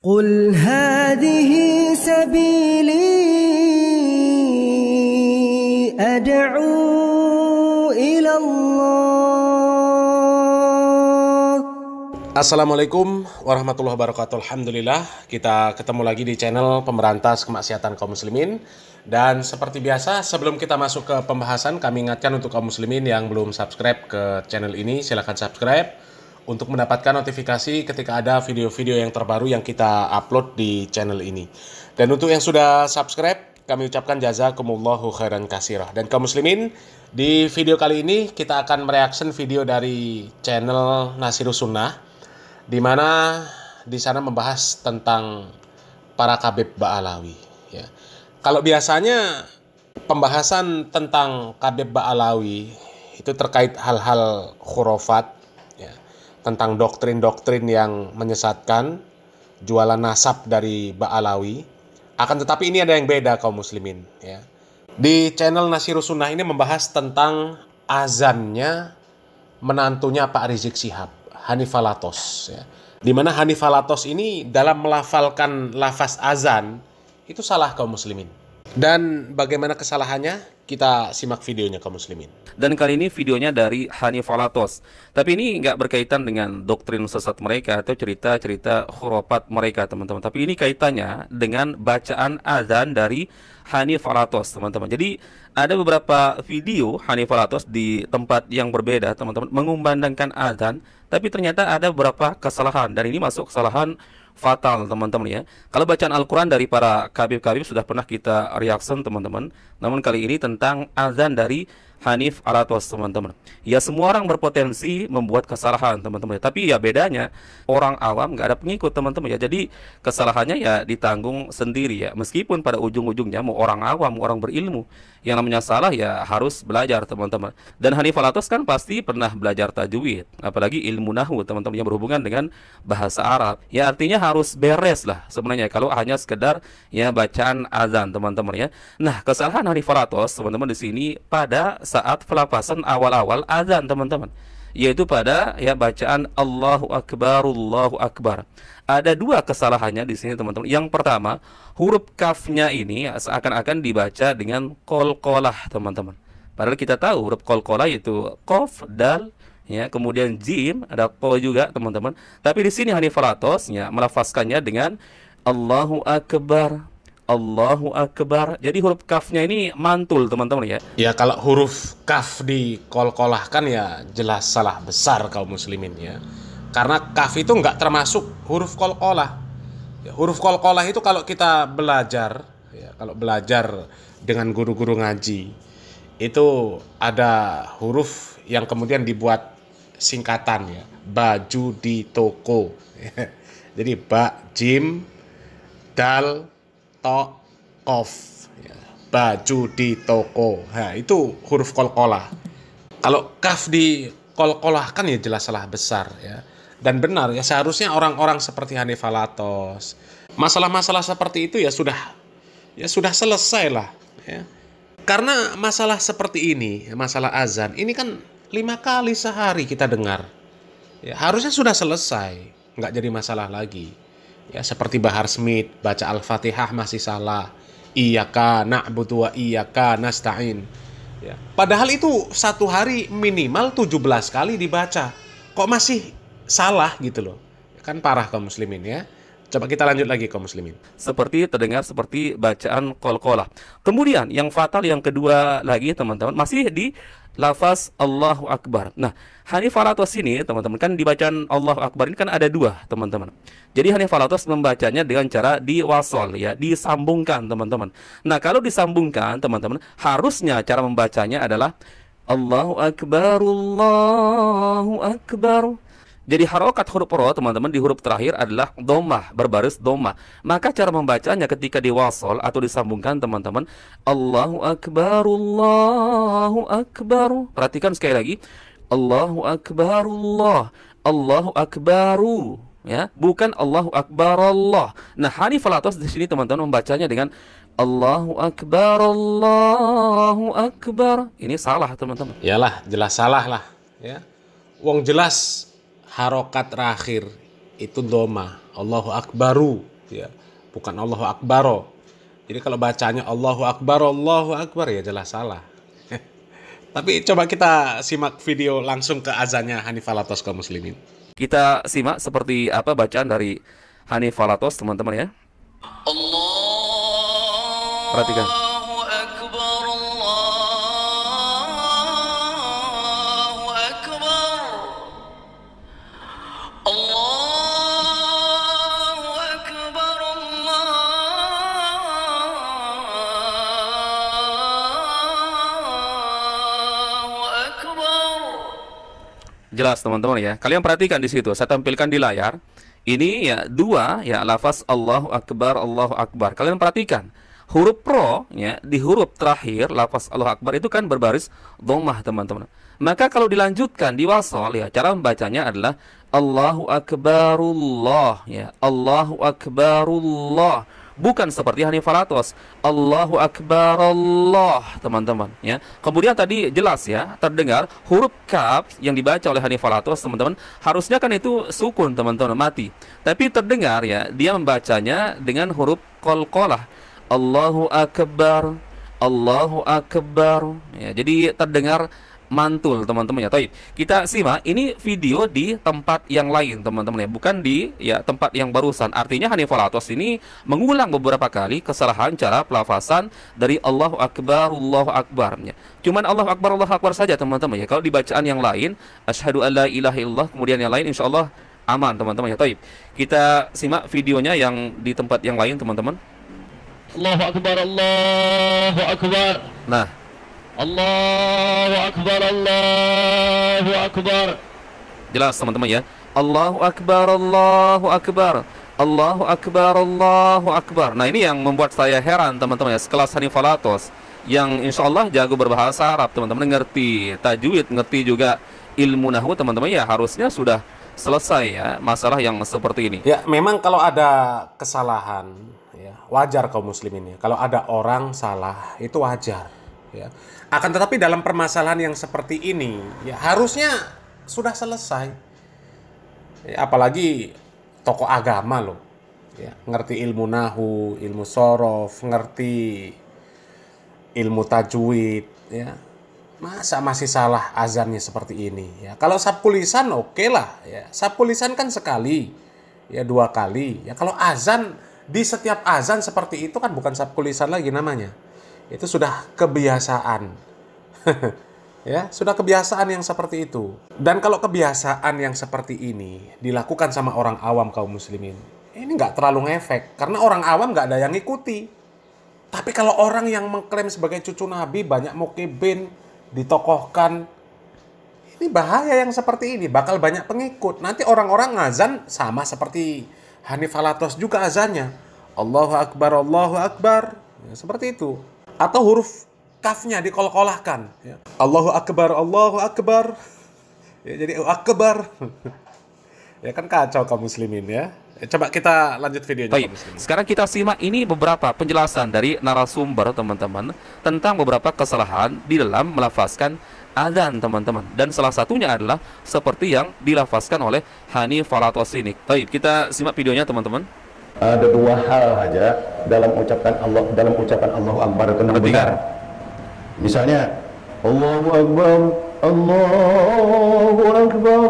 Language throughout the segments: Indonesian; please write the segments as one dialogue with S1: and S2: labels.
S1: قل هذه سبيلي أدعو إلى الله.
S2: Assalamualaikum warahmatullahi wabarakatuh. Alhamdulillah, kita ketemu lagi di channel Pemberantas Kemaksiatan Kaum Muslimin. Dan seperti biasa, sebelum kita masuk ke pembahasan, kami ingatkan untuk kaum muslimin yang belum subscribe ke channel ini, silahkan subscribe untuk mendapatkan notifikasi ketika ada video-video yang terbaru yang kita upload di channel ini. Dan untuk yang sudah subscribe, kami ucapkan jazakumullahu khairan katsirah. Dan kaum muslimin, di video kali ini kita akan mereaction video dari channel Nasirus Sunnah, di mana di sana membahas tentang para Khabib Ba'alawi. Ya. Kalau biasanya pembahasan tentang Khabib Ba'alawi itu terkait hal-hal khurafat, ya, tentang doktrin-doktrin yang menyesatkan, jualan nasab dari Ba'alawi. Akan tetapi ini ada yang beda kaum muslimin. Ya. Di channel Nasirus Sunnah ini membahas tentang azannya menantunya Pak Rizik Syihab, Hanifah Latos. Ya. Di mana Hanifah Latos ini dalam melafalkan lafaz azan itu salah kaum muslimin. Dan bagaimana kesalahannya? Kita simak videonya kaum muslimin.
S3: Dan kali ini videonya dari Hanifah Latos. Tapi ini nggak berkaitan dengan doktrin sesat mereka atau cerita-cerita khurafat mereka, teman-teman. Tapi ini kaitannya dengan bacaan azan dari Hanifah Latos, teman-teman. Jadi ada beberapa video Hanifah Latos di tempat yang berbeda, teman-teman, mengumandangkan azan, tapi ternyata ada beberapa kesalahan. Dan ini masuk kesalahan fatal, teman-teman, ya. Kalau bacaan Al-Quran dari para Khabib-Khabib sudah pernah kita reaction, teman-teman. Namun kali ini tentang azan dari Hanif Alatos, teman-teman. Ya, semua orang berpotensi membuat kesalahan, teman-teman. Tapi ya bedanya orang awam nggak ada pengikut, teman-teman, ya. Jadi kesalahannya ya ditanggung sendiri, ya. Meskipun pada ujung-ujungnya mau orang awam, mau orang berilmu, yang namanya salah ya harus belajar, teman-teman. Dan Hanif Alatos kan pasti pernah belajar tajwid, apalagi ilmu nahwu, teman-teman, yang berhubungan dengan bahasa Arab. Ya artinya harus beres lah sebenarnya kalau hanya sekedar ya bacaan azan, teman-teman, ya. Nah, kesalahan Hanif Alatos, teman-teman, di sini pada saat pelafasan awal-awal azan, teman-teman, yaitu pada ya bacaan Allahu Akbar, Allahu Akbar. Ada dua kesalahannya di sini, teman-teman. Yang pertama, huruf kafnya ini seakan-akan dibaca dengan qalqalah, teman-teman. Padahal kita tahu huruf qalqalah itu qaf, dal, ya, kemudian jim, ada po juga, teman-teman. Tapi di sini Hanifah Latos ya melafazkannya dengan Allahu Akbar, Allahu Akbar. Jadi huruf kafnya ini mantul, teman-teman, ya.
S2: Ya, kalau huruf kaf dikolkolahkan ya jelas salah besar kaum muslimin, ya. Karena kaf itu nggak termasuk huruf kolkolah. Ya, huruf kolkolah itu kalau kita belajar, ya, kalau belajar dengan guru-guru ngaji, itu ada huruf yang kemudian dibuat singkatan, ya. Baju di toko. Jadi ba, jim, dal, to, kof, ya. Baju di toko. Nah, itu huruf kolkolah. Kalau kaf di kolkolahkan ya jelas salah besar, ya. Dan benar ya, seharusnya orang-orang seperti Hanifah Latos, masalah-masalah seperti itu ya sudah selesai lah, ya. Karena masalah seperti ini, masalah azan ini kan 5 kali sehari kita dengar, ya, harusnya sudah selesai, nggak jadi masalah lagi. Ya, seperti Bahar Smith baca Al-Fatihah masih salah, iyyaka na'budu wa iyyaka nasta'in, ya. Padahal itu satu hari minimal 17 kali dibaca, kok masih salah gitu loh. Kan parah kaum muslimin, ya. Coba kita lanjut lagi kaum muslimin.
S3: Seperti terdengar seperti bacaan qalqalah. Kemudian yang fatal yang kedua lagi, teman-teman, masih di lafaz Allahu Akbar. Nah, Hanifah Latos ini, teman-teman, kan di bacaan Allahu Akbar ini kan ada dua, teman-teman. Jadi Hanifah Latos membacanya dengan cara diwasol, ya, disambungkan, teman-teman. Nah, kalau disambungkan, teman-teman, harusnya cara membacanya adalah Allahu Akbar, Allahu Akbar. Jadi harokat huruf ro, teman-teman, di huruf terakhir adalah domah, berbaris domah. Maka cara membacanya ketika diwasol atau disambungkan, teman-teman, Allahu Akbar, Allahu Akbar. Perhatikan sekali lagi, Allahu Akbar, Allahu Akbaru, ya, bukan Allahu Akbar Allah. Nah, Hanifah Latos di sini, teman-teman, membacanya dengan Allahu Akbar, Allahu Akbar. Ini salah, teman-teman.
S2: Yalah, jelas salah lah, ya. Wong jelas harokat terakhir itu doma. Allahu Akbaru, ya, bukan Allahu Akbaro. Jadi kalau bacanya Allahu Akbar ya jelas salah. Tapi coba kita simak video langsung ke azannya Hanifah Latos kaum muslimin.
S3: Kita simak seperti apa bacaan dari Hanifah Latos, teman-teman ya. Perhatikan. Jelas teman-teman ya. Kalian perhatikan di situ. Saya tampilkan di layar. Ini ya dua ya lafaz Allahu Akbar, Allahu Akbar. Kalian perhatikan. Huruf pro ya di huruf terakhir lafaz Allahu Akbar itu kan berbaris dhammah teman-teman. Maka kalau dilanjutkan di wasal ya cara membacanya adalah Allahu Akbarullah ya. Allahu Akbarullah. Bukan seperti Hanifah Latos Allahu Akbar Allah teman-teman ya. Kemudian tadi jelas ya terdengar huruf kaf yang dibaca oleh Hanifah Latos teman-teman, harusnya kan itu sukun teman-teman, mati. Tapi terdengar ya dia membacanya dengan huruf qalqalah. Allahu Akbar, Allahu Akbar ya. Jadi terdengar mantul teman-teman ya. Taib. Kita simak ini video di tempat yang lain teman-teman ya, bukan di ya tempat yang barusan. Artinya Hanifah Latos ini mengulang beberapa kali kesalahan cara pelafasan dari Allahu Akbar, Allahu Akbar ya. Cuman Allahu Akbar saja teman-teman ya. Kalau di bacaan yang lain asyhadu alla ilaha illallah kemudian yang lain insyaallah aman teman-teman ya. Taib. Kita simak videonya yang di tempat yang lain teman-teman.
S4: Allahu Akbar, Allahu Akbar.
S3: Nah,
S4: Allahu Akbar, Allahu Akbar.
S3: jelas teman-teman ya. Allahu Akbar, Allahu Akbar. Allahu Akbar, Allahu Akbar. Nah ini yang membuat saya heran teman-teman ya. Sekelas Hanifah Latos yang insya Allah jago berbahasa Arab teman-teman, ngerti tajwid, ngerti juga ilmu nahwu teman-teman ya, harusnya sudah selesai ya masalah yang seperti ini.
S2: Ya memang kalau ada kesalahan ya wajar kaum muslimin ya. Kalau ada orang salah itu wajar ya. Akan tetapi dalam permasalahan yang seperti ini ya harusnya sudah selesai ya, apalagi tokoh agama loh ya, ngerti ilmu nahu, ilmu sorof, ngerti ilmu tajwid ya, masa masih salah azannya seperti ini ya. Kalau sapu lisan oke lah ya, sapu lisan kan sekali ya, 2 kali ya. Kalau azan di setiap azan seperti itu kan bukan sapu lisan lagi namanya, itu sudah kebiasaan. Ya, sudah kebiasaan yang seperti itu. Dan kalau kebiasaan yang seperti ini dilakukan sama orang awam kaum muslimin, ini nggak terlalu ngefek karena orang awam nggak ada yang ngikuti. Tapi kalau orang yang mengklaim sebagai cucu Nabi, banyak mukibin, ditokohkan, ini bahaya yang seperti ini, bakal banyak pengikut. Nanti orang-orang ngazan sama seperti Hanifah Latos juga azannya, Allahu Akbar, Allahu Akbar ya, seperti itu. Atau huruf kafnya dikolkolahkan ya. Allahu Akbar, Allahu Akbar ya, jadi Akbar ya kan kacau kaum muslimin ya. Coba kita lanjut videonya kaum muslimin.
S3: Sekarang kita simak ini beberapa penjelasan dari narasumber teman-teman tentang beberapa kesalahan di dalam melafazkan azan teman-teman, dan salah satunya adalah seperti yang dilafazkan oleh Hanifah Latos ini. Baik, kita simak videonya teman-teman.
S5: Ada 2 hal saja dalam ucapan Allahu Akbar itu yang benar. Misalnya Allahu Akbar, Allahu Akbar,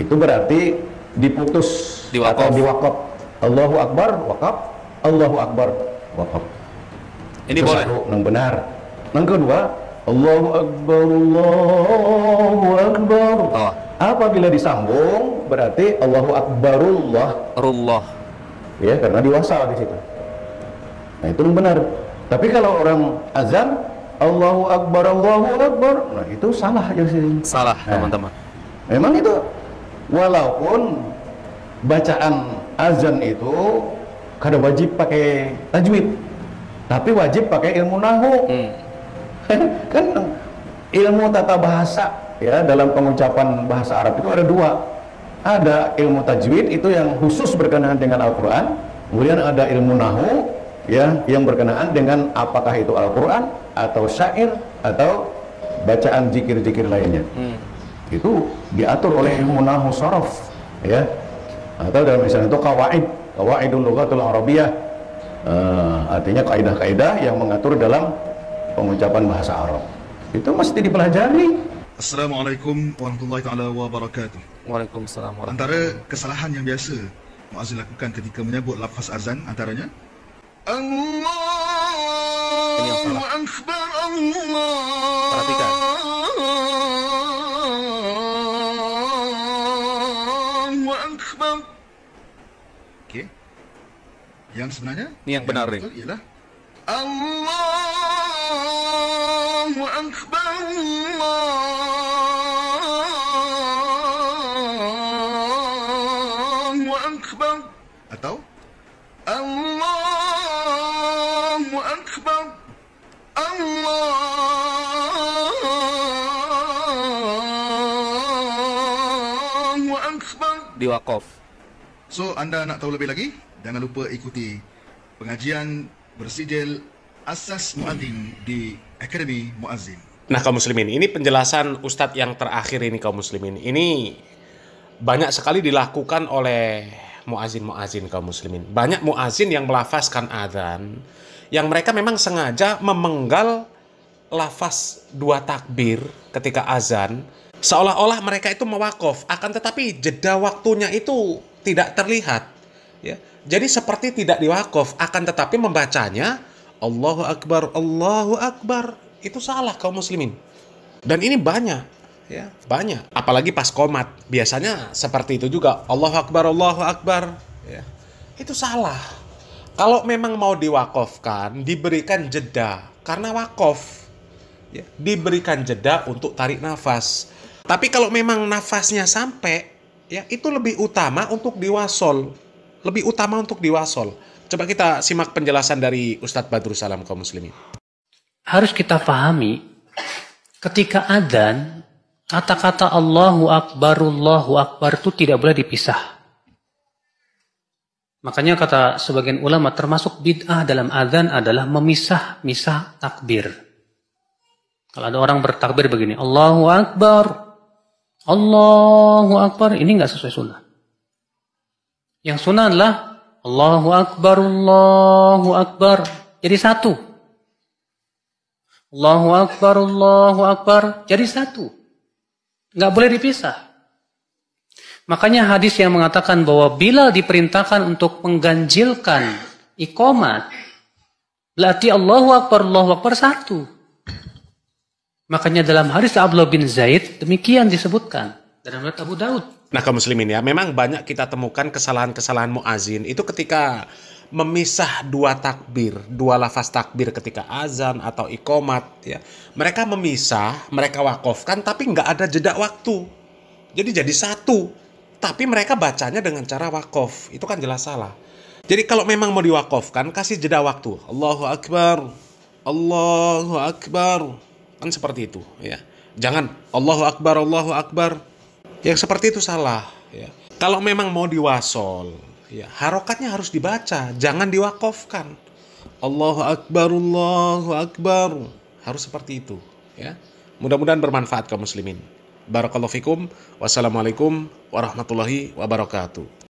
S5: itu berarti diputus atau diwakaf. Allahu Akbar, wakaf. Allahu Akbar, wakaf.
S3: Ini
S5: itu
S3: boleh.
S5: satu yang benar. Yang kedua, Allahu Akbar, Allahu Akbar.
S3: Oh.
S5: Apabila disambung berarti Allahu Akbarullah.
S3: Rullah.
S5: Ya, karena diwasal di situ. Nah, itu yang benar. Tapi kalau orang azan Allahu Akbar, Allahu Akbar, nah itu salah aja sih.
S3: Salah
S5: Nah,
S3: teman-teman.
S5: memang itu walaupun bacaan azan itu kada wajib pakai tajwid, tapi wajib pakai ilmu nahwu. Kan ilmu tata bahasa ya, dalam pengucapan bahasa Arab itu ada 2. Ada ilmu tajwid itu yang khusus berkenaan dengan Al-Quran, kemudian ada ilmu nahwu ya yang berkenaan dengan apakah itu Al-Quran atau syair atau bacaan zikir-zikir lainnya. Itu diatur oleh ilmu nahwu sorof ya. Atau dalam istilah itu qawaidul lughatul arabiyah, artinya kaidah-kaidah yang mengatur dalam pengucapan bahasa Arab. Itu mesti dipelajari.
S6: Assalamualaikum warahmatullahi taala wabarakatuh.
S3: Waalaikumsalam warahmatullahi
S6: Antara kesalahan yang biasa muazzin lakukan ketika menyebut lafaz azan antaranya
S3: Ini yang
S6: Allahu
S3: salah.
S6: Akbar, Allah.
S3: Perhatikan.
S6: Allahu Akbar. Okey. Yang sebenarnya
S3: Ini yang benar,
S6: betul ialah Allahu Akbar, Allahu Akbar, atau Allahu Akbar, Allahu Akbar.
S3: di wakaf.
S6: So, anda nak tahu lebih lagi? Jangan lupa ikuti pengajian bersijil Asas Muadzin di Akademi Muadzin.
S2: Nah, kaum muslimin, ini penjelasan Ustadz yang terakhir ini, kaum muslimin. Ini banyak sekali dilakukan oleh muazin-muazin, kaum muslimin. Banyak muazin yang melafazkan adzan, yang mereka memang sengaja memenggal lafaz dua takbir ketika azan, seolah-olah mereka itu mewakaf, akan tetapi jeda waktunya itu tidak terlihat. Ya. Jadi seperti tidak diwakaf, akan tetapi membacanya Allahu Akbar, Allahu Akbar. Itu salah, kaum muslimin. Dan ini banyak, ya, banyak. Apalagi pas qomat, biasanya seperti itu juga. Allahu Akbar, Allahu Akbar. Ya. Itu salah. Kalau memang mau diwakafkan, diberikan jeda. Karena wakaf, ya, diberikan jeda untuk tarik nafas. Tapi kalau memang nafasnya sampai, ya, itu lebih utama untuk diwasol. Lebih utama untuk diwasol. Coba kita simak penjelasan dari Ustadz Badrul Salam, kaum muslimin.
S7: Harus kita pahami, ketika adzan, kata-kata Allahu Akbar itu tidak boleh dipisah. Makanya kata sebagian ulama, termasuk bid'ah dalam adzan adalah memisah-misah takbir. Kalau ada orang bertakbir begini, Allahu Akbar, ini nggak sesuai sunnah. Yang sunnah adalah Allahu Akbar, jadi satu. Allahu Akbar, jadi satu. Nggak boleh dipisah. Makanya hadis yang mengatakan bahwa bila diperintahkan untuk mengganjilkan iqamat, berarti Allahu Akbar satu. Makanya dalam hadis Abdullah bin Zaid, demikian disebutkan. Dalam riwayat Abu Daud.
S2: Nah, kaum muslimin, ya, memang banyak kita temukan kesalahan-kesalahan muazin itu ketika memisah dua takbir, dua lafaz takbir ketika azan atau iqamat, ya. Mereka memisah, mereka wakafkan, tapi nggak ada jeda waktu. Jadi satu, tapi mereka bacanya dengan cara wakaf. Itu kan jelas salah. Jadi kalau memang mau diwakafkan, kasih jeda waktu. Allahu Akbar, Allahu Akbar. Kan seperti itu, ya. Jangan Allahu Akbar. Yang seperti itu salah, ya. Kalau memang mau diwasol, ya, harokatnya harus dibaca, jangan diwakafkan. Allahu Akbar. Harus seperti itu, ya. Mudah-mudahan bermanfaat kaum muslimin. Barakallahu fikum. Wassalamualaikum warahmatullahi wabarakatuh.